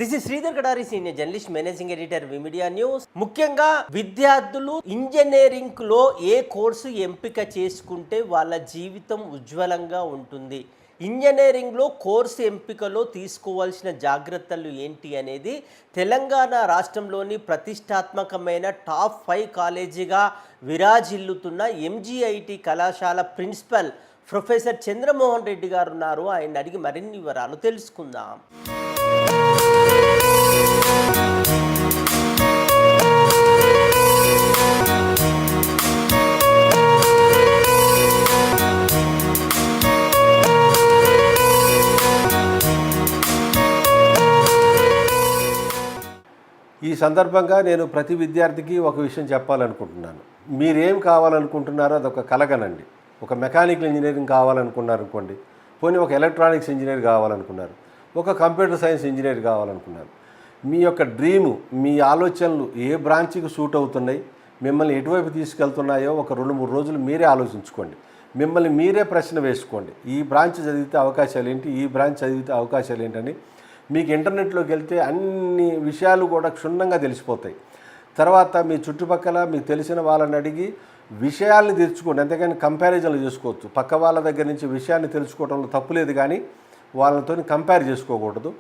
This is Sridhar Kadari, senior journalist, managing editor, V Media news. ముఖ్యంగా విద్యార్థులు engineering లో ఏ కోర్సు ఎంపిక చేసుకుంటే వాళ్ళ జీవితం ఉజ్వలంగా ఉంటుంది, ఇంజనీరింగ్లో కోర్సు ఎంపికలో తీసుకోవాల్సిన జాగ్రత్తలు ఏంటి అనేది తెలంగాణ రాష్ట్రంలోని ప్రతిష్టాత్మకమైన టాప్ 5 కాలేజీగా విరాజిల్లుతున్న ఎంజీఐటి కళాశాల ప్రిన్సిపల్ ప్రొఫెసర్ చంద్రమోహన్ రెడ్డి గారు ఉన్నారు. ఆయన అడిగి మరిన్ని వివరాలు తెలుసుకుందాం. ఈ సందర్భంగా నేను ప్రతి విద్యార్థికి ఒక విషయం చెప్పాలనుకుంటున్నాను. మీరేం కావాలనుకుంటున్నారో అదొక కలగనండి. ఒక మెకానికల్ ఇంజనీరింగ్ కావాలనుకున్నారనుకోండి, పోనీ ఒక ఎలక్ట్రానిక్స్ ఇంజనీర్ కావాలనుకున్నారు, ఒక కంప్యూటర్ సైన్స్ ఇంజనీర్ కావాలనుకున్నారు. మీ యొక్క డ్రీము, మీ ఆలోచనలు ఏ బ్రాంచ్కి సూట్ అవుతున్నాయి, మిమ్మల్ని ఎటువైపు తీసుకెళ్తున్నాయో ఒక 2-3 రోజులు మీరే ఆలోచించుకోండి. మిమ్మల్ని మీరే ప్రశ్న వేసుకోండి. ఈ బ్రాంచ్ చదివితే అవకాశాలు ఏంటి, ఈ బ్రాంచ్ చదివితే అవకాశాలు ఏంటని మీకు ఇంటర్నెట్లోకి వెళ్తే అన్ని విషయాలు కూడా క్షుణ్ణంగా తెలిసిపోతాయి. తర్వాత మీ చుట్టుపక్కల మీకు తెలిసిన వాళ్ళని అడిగి విషయాల్ని తెచ్చుకోండి. అంతేగాని కంపారిజన్లు చేసుకోవచ్చు. పక్క వాళ్ళ దగ్గర నుంచి విషయాన్ని తెలుసుకోవడంలో తప్పులేదు, కానీ వాళ్ళతో కంపేర్ చేసుకోకూడదు.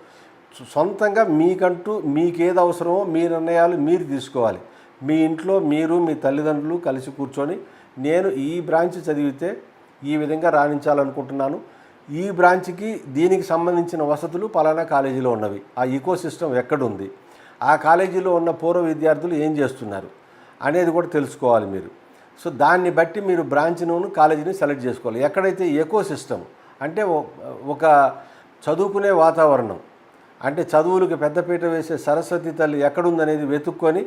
సొంతంగా మీకంటూ మీకేది అవసరమో మీ నిర్ణయాలు మీరు తీసుకోవాలి. మీ ఇంట్లో మీరు మీ తల్లిదండ్రులు కలిసి కూర్చొని, నేను ఈ బ్రాంచ్ చదివితే ఈ విధంగా రాణించాలనుకుంటున్నాను, ఈ బ్రాంచ్కి దీనికి సంబంధించిన వసతులు పలానా కాలేజీలో ఉన్నవి, ఆ ఈకో సిస్టమ్ ఎక్కడుంది, ఆ కాలేజీలో ఉన్న పూర్వ విద్యార్థులు ఏం చేస్తున్నారు అనేది కూడా తెలుసుకోవాలి మీరు. సో దాన్ని బట్టి మీరు బ్రాంచ్ను కాలేజీని సెలెక్ట్ చేసుకోవాలి. ఎక్కడైతే ఈకో సిస్టమ్ అంటే ఒక చదువుకునే వాతావరణం, అంటే చదువులకు పెద్దపీట వేసే సరస్వతి తల్లి ఎక్కడుందనేది వెతుక్కొని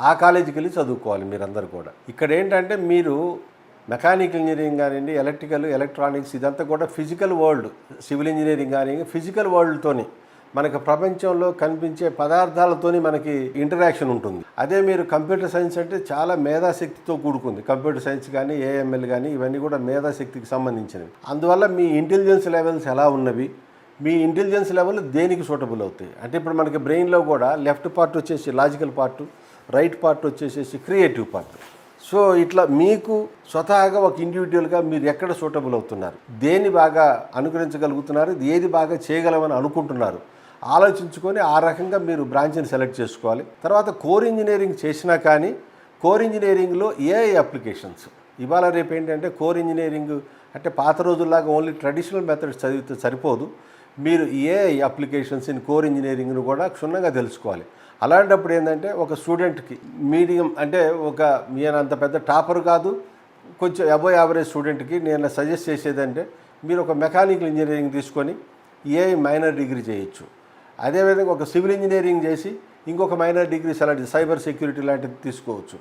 ఆ కాలేజీకి వెళ్ళి చదువుకోవాలి మీరందరూ కూడా. ఇక్కడ ఏంటంటే మీరు మెకానికల్ ఇంజనీరింగ్ కానివ్వండి, ఎలక్ట్రికల్, ఎలక్ట్రానిక్స్, ఇదంతా కూడా ఫిజికల్ వరల్డ్. సివిల్ ఇంజనీరింగ్ కానివ్వండి, ఫిజికల్ వరల్డ్తోని మనకు ప్రపంచంలో కనిపించే పదార్థాలతోని మనకి ఇంటరాక్షన్ ఉంటుంది. అదే మీరు కంప్యూటర్ సైన్స్ అంటే చాలా మేధాశక్తితో కూడుకుంది. కంప్యూటర్ సైన్స్ కానీ, ఏఎంఎల్ కానీ, ఇవన్నీ కూడా మేధాశక్తికి సంబంధించినవి. అందువల్ల మీ ఇంటెలిజెన్స్ లెవెల్స్ ఎలా ఉన్నవి, మీ ఇంటెలిజెన్స్ లెవెల్ దేనికి సూటబుల్ అవుతాయి అంటే, ఇప్పుడు మనకి బ్రెయిన్లో కూడా లెఫ్ట్ పార్ట్ వచ్చేసి లాజికల్ పార్ట్, రైట్ పార్ట్ వచ్చేసేసి క్రియేటివ్ పార్ట్. సో ఇట్లా మీకు స్వతహాగా ఒక ఇండివిజువల్గా మీరు ఎక్కడ సూటబుల్ అవుతున్నారు, దేన్ని బాగా అనుకరించగలుగుతున్నారు, ఏది బాగా చేయగలమని అనుకుంటున్నారు ఆలోచించుకొని ఆ రకంగా మీరు బ్రాంచ్ని సెలెక్ట్ చేసుకోవాలి. తర్వాత కోర్ ఇంజనీరింగ్ చేసినా కానీ కోర్ ఇంజనీరింగ్లో ఏఐ అప్లికేషన్స్ ఇవాళ రేపు ఏంటంటే, కోర్ ఇంజనీరింగ్ అంటే పాత రోజుల్లాగా ఓన్లీ ట్రెడిషనల్ మెథడ్స్ చదివితే సరిపోదు. మీరు ఏఐ అప్లికేషన్స్ ఇన్ కోర్ ఇంజనీరింగ్ను కూడా క్షుణ్ణంగా తెలుసుకోవాలి. అలాంటప్పుడు ఏంటంటే, ఒక స్టూడెంట్కి మీడియం అంటే ఒక నేను అంత పెద్ద టాపర్ కాదు, కొంచెం అబోవ్ యావరేజ్ స్టూడెంట్కి నేను సజెస్ట్ చేసేదంటే, మీరు ఒక మెకానికల్ ఇంజనీరింగ్ తీసుకొని ఏఐ మైనర్ డిగ్రీ చేయొచ్చు. అదేవిధంగా ఒక సివిల్ ఇంజనీరింగ్ చేసి ఇంకొక minor degree select cyber security లాంటిది తీసుకోవచ్చు.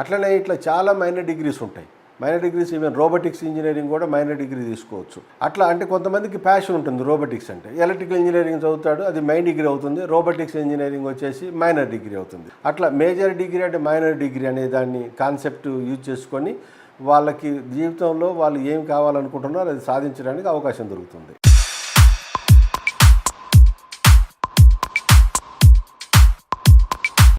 అట్లనే ఇట్లా చాలా మైనర్ డిగ్రీస్ ఉంటాయి. Minor degrees even robotics engineering కూడా మైనర్ డిగ్రీ తీసుకోవచ్చు. అట్లా అంటే కొంతమందికి ప్యాషన్ ఉంటుంది రోబోటిక్స్ అంటే. ఎలక్ట్రికల్ ఇంజనీరింగ్ చదువుతాడు, అది మెయిన్ డిగ్రీ అవుతుంది. రోబోటిక్స్ ఇంజనీరింగ్ వచ్చేసి మైనర్ డిగ్రీ అవుతుంది. అట్లా మేజర్ డిగ్రీ అంటే మైనర్ డిగ్రీ అనే దాన్ని కాన్సెప్ట్ యూజ్ చేసుకొని వాళ్ళకి జీవితంలో వాళ్ళు ఏం కావాలనుకుంటున్నారో అది సాధించడానికి అవకాశం దొరుకుతుంది.